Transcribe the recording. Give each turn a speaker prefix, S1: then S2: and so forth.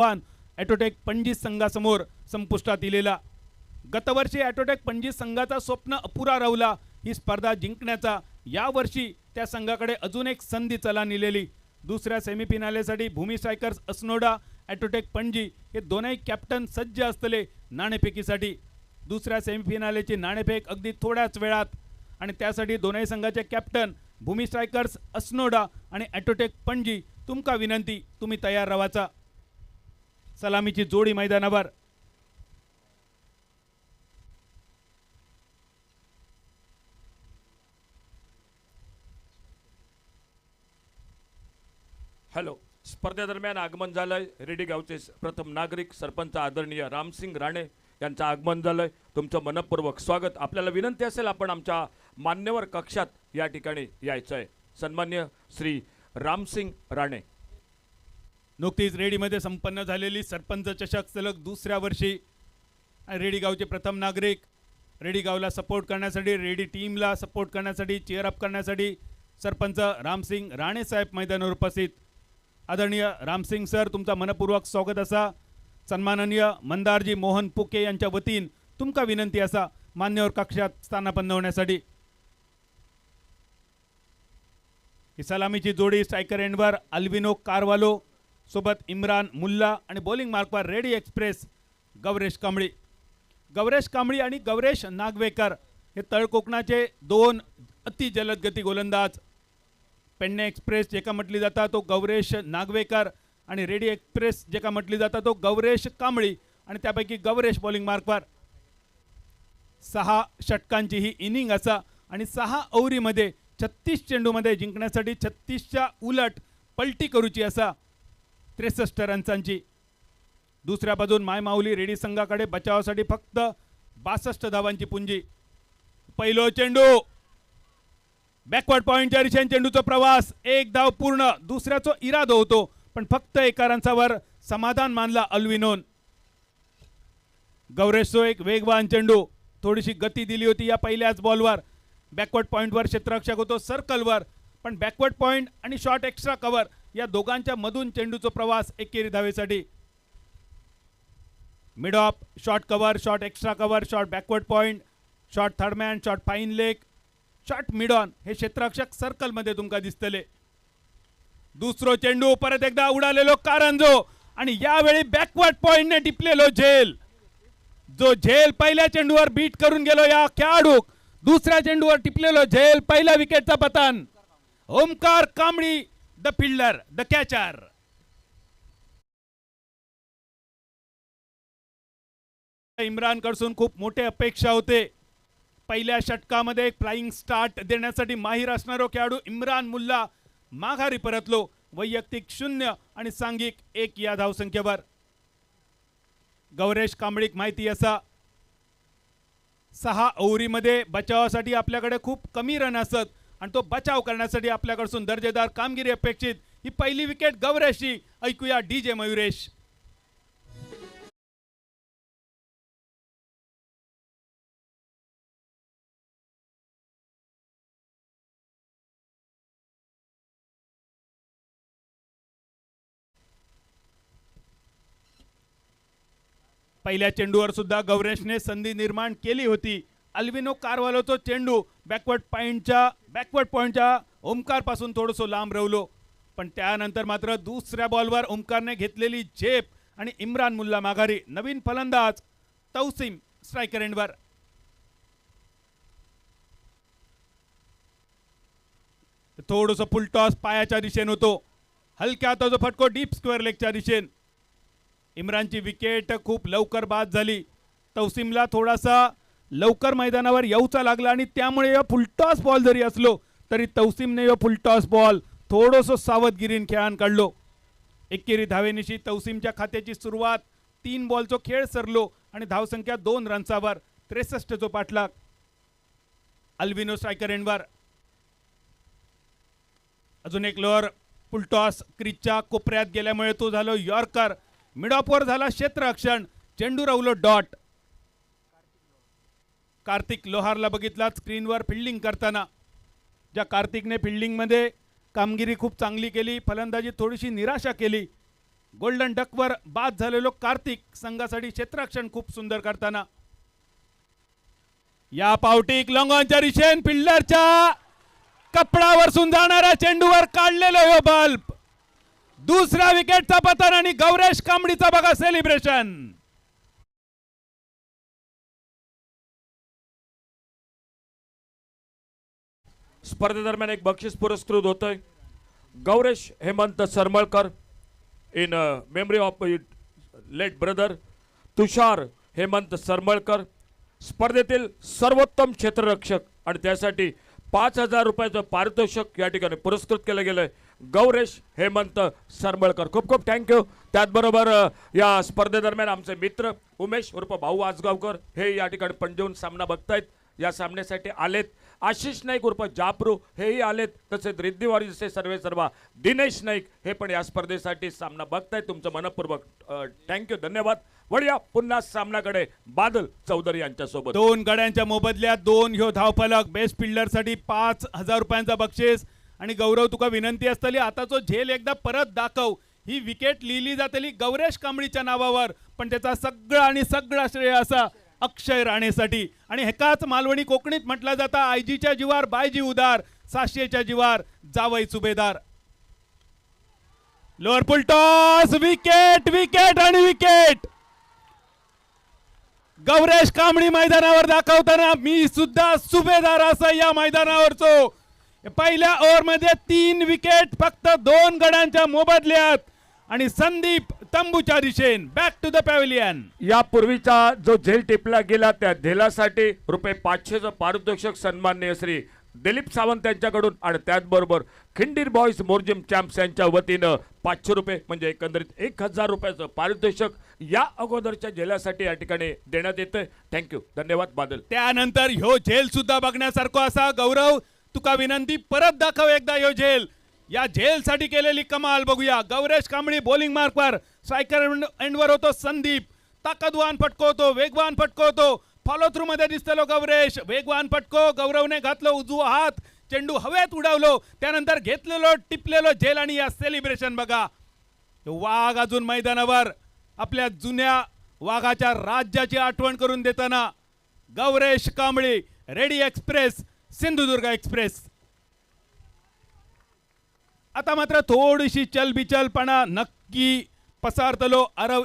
S1: ॲटोटेक पणजी संघासमोर संपुष्टात दिलेला. गतवर्षी ॲटोटेक पणजी संघाचा स्वप्न अपुरा राहिला ही स्पर्धा जिंकण्याचा. यावर्षी त्या संघाकडे अजून एक संधी चला निलेली. दुसऱ्या सेमीफिनालेसाठी भूमी स्ट्रायकर्स असनोडा ॲटोटेक पणजी हे दोनही कॅप्टन सज्ज असतले नाणेफेकीसाठी. दुसऱ्या सेमीफिनालेची नाणेफेक अगदी थोड्याच वेळात आणि त्यासाठी दोनही संघाचे कॅप्टन भूमी स्ट्रायकर्स असनोडा आणि ॲटोटेक पणजी तुमका विनंती तुम्ही तयार राहायचा. सलामीची जोडी मैदानावर.
S2: हॅलो. स्पर्धेदरम्यान आगमन झालंय रेडी गावचे प्रथम नागरिक सरपंच आदरणीय रामसिंग राणे यांचं आगमन झालंय. तुमचं मनपूर्वक स्वागत. आपल्याला विनंती असेल आपण आमच्या मान्यवर कक्षात या ठिकाणी यायचं आहे. सन्मान्य श्री रामसिंग राणे.
S1: नुकतीच रेडीमध्ये संपन्न झालेली सरपंच चषक सलग दुसऱ्या वर्षी रेडी गावचे प्रथम नागरिक. रेडी गावला सपोर्ट करण्यासाठी, रेडी टीमला सपोर्ट करण्यासाठी, चीअर अप करण्यासाठी सरपंच रामसिंग राणे साहेब मैदानावर उपस्थित. आदरणीय रामसिंग सर तुमचा मनपूर्वक स्वागत असा. सन्माननीय मंदारजी मोहन पुके यांच्या वतीन तुमका विनंती असा मान्यवर कक्षात स्थानापन्न होण्यासाठी. ही सलामीची जोडी स्ट्रायकर एंडवर अल्विनो कारवालो सोबत इम्रान मुल्ला आणि बॉलिंग मार्कवर रेडी एक्सप्रेस गौरेश कांबळी. गौरेश कांबळी आणि गौरेश नागवेकर हे तळकोकणाचे दोन अति जलद गती गोलंदाज. पेडणे एक्सप्रेस जे का म्हटली जाता तो गौरेश नागवेकर आणि रेडी एक्सप्रेस जे का म्हटली जाता तो गौरेश कांबळी आणि त्यापैकी गौरेश बॉलिंग मार्कवर. 6 षटकांची ही इनिंग असा आणि 6 ओव्हरीमध्ये 36 चेंडूमध्ये जिंकण्यासाठी 36च्या उलट पलटी करूची असा 63 रन्सांची. दुसऱ्या बाजून मायमाऊली रेडी संघाकडे बचावासाठी फक्त 62 धावांची पुंजी. पहिलो चेंडू बॅकवर्ड पॉइंटच्या दिशेने चेंडूचा प्रवास. 1 धाव पूर्ण. दुसऱ्याचा इरादा होतो पण फक्त 1 रन्सावर समाधान मानला अल्विनोन. गौरेशचो एक वेगवान चेंडू. थोडीशी गती दिली होती या पहिल्याच बॉलवर. बॅकवर्ड पॉइंटवर क्षेत्ररक्षक होतो सर्कलवर पण बॅकवर्ड पॉइंट आणि शॉर्ट एक्स्ट्रा कव्हर या दोघांच्या मधून चेंडूचा प्रवास एकेरी धावेसाठी. Mid off, short cover, short extra cover, short backward point, short third man, short fine leg, short mid on हे क्षेत्ररक्षक सर्कलमध्ये तुमका दिसतले. दुसरो चेंडू परत एकदा उडालेलो कारंजो आणि यावेळी बॅकवर्ड पॉइंटने टिपलेलो झेल. जो झेल पहिल्या चेंडूवर बीट करून गेलो या खेळाडूक. दुसऱ्या चेंडूवर टिपलेलो झेल. पहिल्या विकेटचा पतन. Omkar Kambli the fielder, the catcher. Imran कडसून खूप मोठे अपेक्षा होते. पहिल्या षटकामध्ये एक फ्लाइंग स्टार्ट देण्यासाठी माहीर असणारो खेळाडू इम्रान मुल्ला माघारी परतलो. वैयक्तिक 0 आणि सांघिक 1 या धावसंख्येवर. गौरेश कांबळीक माहिती असा 6 ओव्हरीमध्ये बचावासाठी आपल्याकडे खूप कमी रन असत आणि तो बचाव करण्यासाठी आपल्याकडून दर्जेदार कामगिरी अपेक्षित. ही पहिली विकेट गौरेशची. ऐकूया डीजे मयुरेश. पहिल्या चेंडूवर सुद्धा गौरेशने संधी निर्माण केली होती. अल्विनो कारवालोचा चेंडू बॅकवर्ड पॉइंटच्या ओमकार पासून थोडंसं लांब रवलो पण त्यानंतर मात्र दुसऱ्या बॉलवर ओमकारने घेतलेली झेप आणि इम्रान मुल्ला माघारी. नवीन फलंदाज तौसीम स्ट्रायकर एंडवर. थोडंसं फुल टॉस पायाच्या दिशेने होतो. हलक्या हाताचा फटको डीप स्क्वेअर लेगच्या दिशेने. इम्रानची विकेट खूप लवकर बाद झाली. तौसीमला थोडासा लवकर मैदानावर येऊचा लागला आणि त्यामुळे या फुलटॉस बॉल जरी असलो तरी तौसीमने या फुलटॉस बॉल थोडंसं सावधगिरीने खेळान काढलो. एकेरी धावेनिशी तौसीमच्या खात्याची सुरुवात. 3 बॉलचो खेळ सरलो आणि धावसंख्या 2 रन्सावर 63 पाठलाग. अल्विनो स्ट्रायकर एंडवर. अजून एक लोअर फुलटॉस क्रीजच्या कोपऱ्यात गेल्यामुळे तो झालो यॉर्कर. मिड ऑफवर झाला क्षेत्ररक्षण. चेंडू रवलो डॉट. कार्तिक लोहारला बघितला स्क्रीनवर फिल्डिंग करताना. ज्या कार्तिकने फिल्डिंगमध्ये कामगिरी खूप चांगली केली, फलंदाजी थोडीशी निराशा केली गोल्डन डकवर बाद झालेलो कार्तिक संघासाठी क्षेत्ररक्षण खूप सुंदर करताना या पावटिक लॉंगॉनच्या दिशेन फिल्डरच्या कपडावर जाणाऱ्या चेंडूवर काढलेलं हो बल्ब. दुसऱ्या विकेटचा पतन आणि गौरेश कांबळीचा बघा सेलिब्रेशन.
S2: स्पर्धेदरम्यान एक बक्षीस पुरस्कृत होतोय. Gauresh Hemant Sarmalkar in memory of late brother Tushar Hemant Sarmalkar, स्पर्धेतील सर्वोत्तम क्षेत्ररक्षक आणि त्यासाठी 5,000 रुपयाचं पारितोषिक या ठिकाणी पुरस्कृत केलं गेलंय. गौरेश हेमंत सरमळकर, खूप खूप थँक्यू. त्याचबरोबर या स्पर्धेदरम्यान आमचे मित्र उमेश उर्फ भाऊ आजगावकर हे या ठिकाणी पणजेहून सामना बघतायत, या सामन्यासाठी आलेत. आशिष नाईक उर्फ जापरू हेही आलेत. तसेच रिद्दीवारीचे सर्व दिनेश नाईक हे पण या स्पर्धेसाठी सामना बघतायत. तुमचं मनपूर्वक थँक्यू, धन्यवाद. वळूया पुन्हा सामनाकडे बादल चौधरी यांच्यासोबत.
S1: 2 गड्यांच्या मोबदल्यात 2 ह्यो धावफलक. बेस्ट फिल्डरसाठी 5,000 रुपयांचा बक्षीस. आणि गौरव तुका विनंती असतली आता जो झेल एकदा परत दाखव. ही विकेट लिहिली जातली गौरेश कांबळीच्या नावावर, पण त्याचा सगळा श्रेय असा अक्षय राणेसाठी. आणि हेकाच मालवणी कोकणीत म्हटला जाता आयजीच्या जीवार बायजी उदार, साशेच्या जीवार जावई सुभेदार. लोअर पुल टॉस, विकेट आणि विकेट. गौरेश कांबळी मैदानावर दाखवताना मी सुद्धा सुभेदार असं या मैदानावरचो. पहिल्या ओव्हरमध्ये 3 विकेट फक्त 2 गड्यांच्या मोबदल्यात. आणि संदीप तंबूच्या दिशेन बॅक टू द पॅव्हिलियन.
S2: यापूर्वीचा जो झेल टिपला गेला त्या झेलासाठी ₹500चं पारितोषिक सन्माननीय श्री दिलीप सावंत यांच्याकडून आणि त्याचबरोबर खिंडीर बॉयज मोरजिम चॅम्प्स यांच्या वतीनं ₹500 म्हणजे एकंदरीत 1,000 रुपयाचं पारितोषिक या अगोदरच्या झेलासाठी या ठिकाणी देण्यात येतंय. थँक्यू, धन्यवाद बादल.
S1: त्यानंतर ह्यो झेल सुद्धा बघण्यासारखा असा. गौरव तुका विनंती परत दाखव एकदा ह्यो झेल. या झेल साठी केलेली कमाल बघूया. गौरेश कांबळी बॉलिंग मार्कवर, स्ट्रायकर एंडवर होतो संदीप. ताकदवान फटकवतो, वेगवान फटकवतो. फॉलो थ्रू मध्ये दिसतलो गौरेश, वेगवान फटको. गौरवने घातलो उजवा हात, चेंडू हवेत उडवलो. त्यानंतर घेतलेलो टिपलेलो झेल आणि या सेलिब्रेशन बघा. वाघ अजून मैदानावर आपल्या जुन्या वाघाच्या राज्याची आठवण करून देताना Gauresh Kambli, ready express, Sindhudurg express. आता मात्र थोडीशी चलबिचलपणा नक्की पसारतलो. आरव